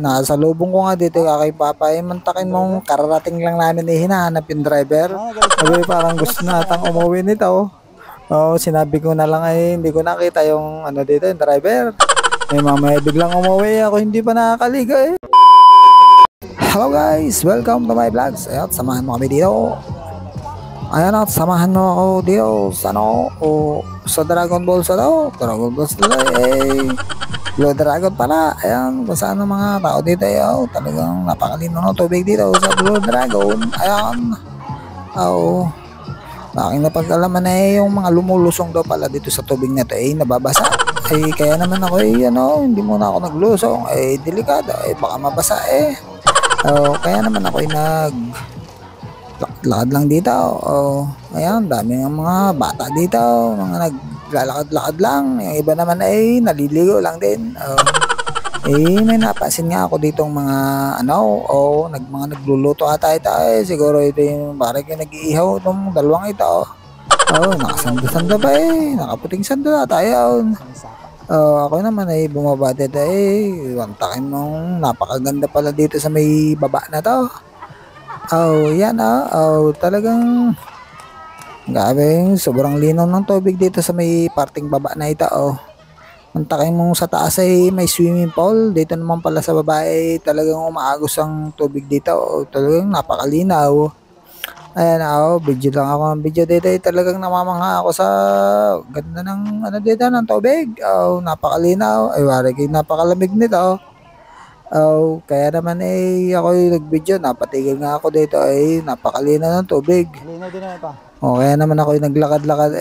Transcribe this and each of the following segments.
nasalubong ko nga dito kay Papa, mantakin mong kararating lang namin hinahanap yung driver. Sabi parang gusto natang umuwi nito. Sinabi ko na lang hindi ko nakita yung dito yung driver. Mamaya biglang umuwi ako, hindi pa nakakaliga Hello guys, welcome to my vlogs. At samahan mo kami dito. Ayan at samahan mo ako dito sa sa Dragon Ball Dragon Ball Blue Dragon pala. Ayan, kung saan ang mga tao dito talagang napakalino ng tubig dito sa Blue Dragon. Ayan. Aking napag-alaman yung mga lumulusong daw pala dito sa tubig na ito nababasa. Kaya naman ako hindi muna ako naglusong. Delikado. Baka mabasa kaya naman ako lakad lang dito. Ayan, dami ng mga bata dito, mga naglalakad-lakad lang. Yung iba naman naliligo lang din. May napansin nga ako ditong mga mga nagluluto ata ito. Siguro ito yung parang yung nag-iihaw itong dalawang ito. Nakasanda-sanda pa nakaputing sanda tayo. Ako naman bumaba dito wantakin nung napakaganda pala dito sa may baba na to. Yan talagang grabe, sobrang linaw ng tubig dito sa may parting baba na ito. Mantakin mo sa taas may swimming pool. Dito naman pala sa baba talagang umaagos ang tubig dito. Talagang napakalinaw. Ayan video lang ako ng video dito talagang namamangha ako sa ganda ng dito ng tubig. Napakalinaw. Wari kayo napakalamig nito. Kaya naman ako nag-video, napatigil nga ako dito napakalinaw ng tubig. Linaw din naman pa. Kaya naman ako naglakad-lakad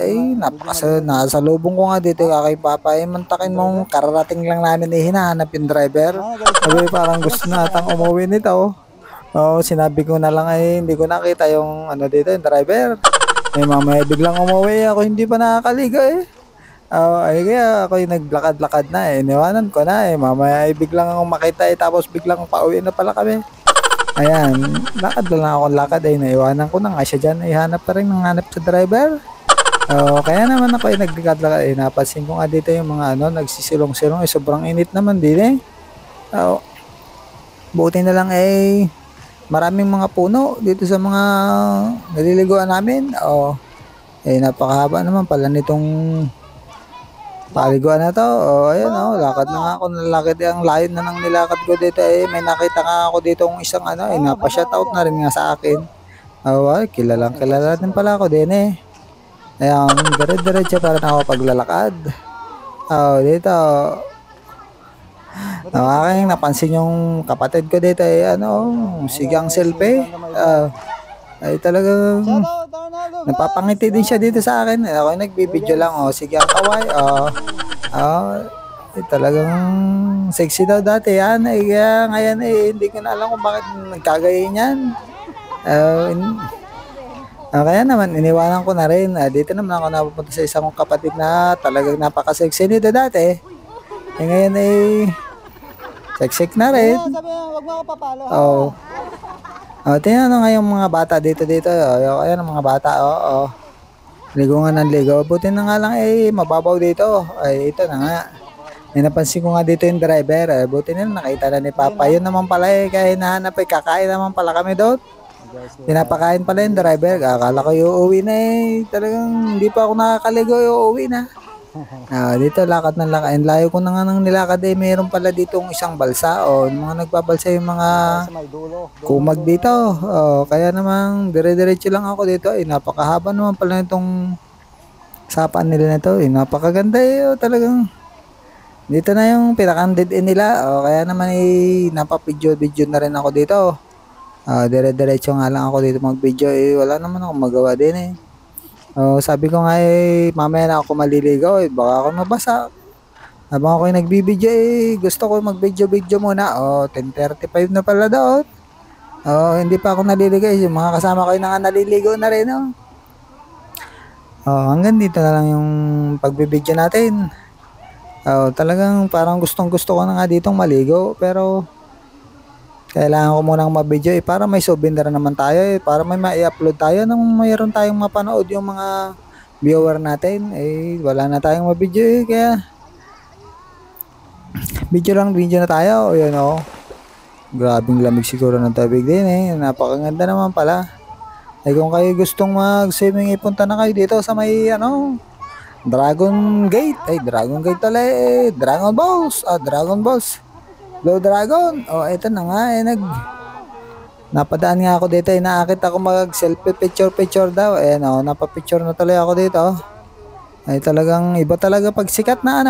nasalubong ko nga dito kay Papa, mantakin mong kararating lang namin hinahanap yung driver. Sabi parang gusto natang umuwi nito. Sinabi ko na lang hindi ko nakita yung dito yung driver. Mamaya biglang umuwi ako, hindi pa nakakaliga kaya ako naglakad-lakad na iniwanan ko na mamaya biglang akong makita tapos biglang pauwi na pala kami. Ayan, lakad lang ako lakad naiwanan ko na nga siya dyan hanap pa rin hanap sa driver. Kaya naman ako naglakad-lakad napansin ko nga dito yung mga nagsisilong-silong sobrang init naman din buti na lang maraming mga puno dito sa mga naliliguan namin. Napakahaba naman pala nitong paliguan na to. Ayan lakad na nga ako, nalakad ang layo na ng nilakad ko dito may nakita nga ako dito ng isang napa-shoutout na rin nga sa akin. Kilala din pala ako din Ayan, dire-diretso para na ako paglalakad. Dito aking napansin yung kapatid ko dito sigang selfie. Talagang napapangiti din siya dito sa akin. Ako nagbibideo lang sigang kaway. Talagang sexy daw dati yan kaya ngayon hindi ko na alam kung bakit nagkagayin yan. Kaya naman iniwanan ko na rin. Dito naman ako napupunta sa isang kapatid na talagang napaka-sexy nito dati. Ngayon sexy na rin. Sabi wag mo ako papalo. Tingnan nga yung mga bata dito. Ayan ang mga bata. Ligo nga ng ligo. Buti na nga lang mababaw dito. Ito na nga. Napansin ko nga dito yung driver. Buti na nakita na ni Papa. Yun naman pala kaya hinahanap kakain naman pala kami doon. Pinapakain pala yung driver. Akala ko uuwi na talagang hindi pa ako nakakaligo uuwi na. Dito lakad ng lakad. Layo ko na nga ng nilakad mayroon pala dito isang balsa mga nagbabalsa yung mga kumag dito. Kaya namang dire-diretso lang ako dito napakahaba naman pala itong sapaan nila nito napakaganda talagang dito na yung pinakandid nila. Kaya naman napapidyo-video na rin ako dito. Dire-diretso nga lang ako dito mag-video wala naman akong magawa din sabi ko nga mamaya na ako maliligaw baka ako mabasa. Habang ako nagbibideo gusto ko mag-video muna 10:35 na pala daw. Hindi pa ako naliligaw yung mga kasama ko na nga naliligaw na rin hanggang dito na lang yung pagbibideo natin. Talagang parang gustong gusto ko na nga ditong maligo pero kailangan ko munang ma-video para may souvenir naman tayo para may ma-i-upload tayo nang mayroon tayong mapanood yung mga viewer natin wala na tayong ma-video kaya Video na tayo. Ayan o. Grabing lamig siguro ng tubig din eh. Napakaganda naman pala. Ay kung kayo gustong mag-swimming, ipunta na kayo dito sa may Dragon Gate. Ay, Dragon Gate tala eh. Dragon Balls. Dragon Balls. Blue Dragon. Ito na nga eh. Napadaan nga ako dito eh. Naakit ako mag-selfie picture daw. Ayan o. Napapicture na tuloy ako dito. Ay talagang iba talaga pag sikat na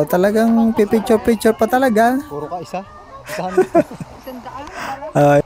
talagang pipicture pa talaga. Puro ka isa. Isahan. Ah,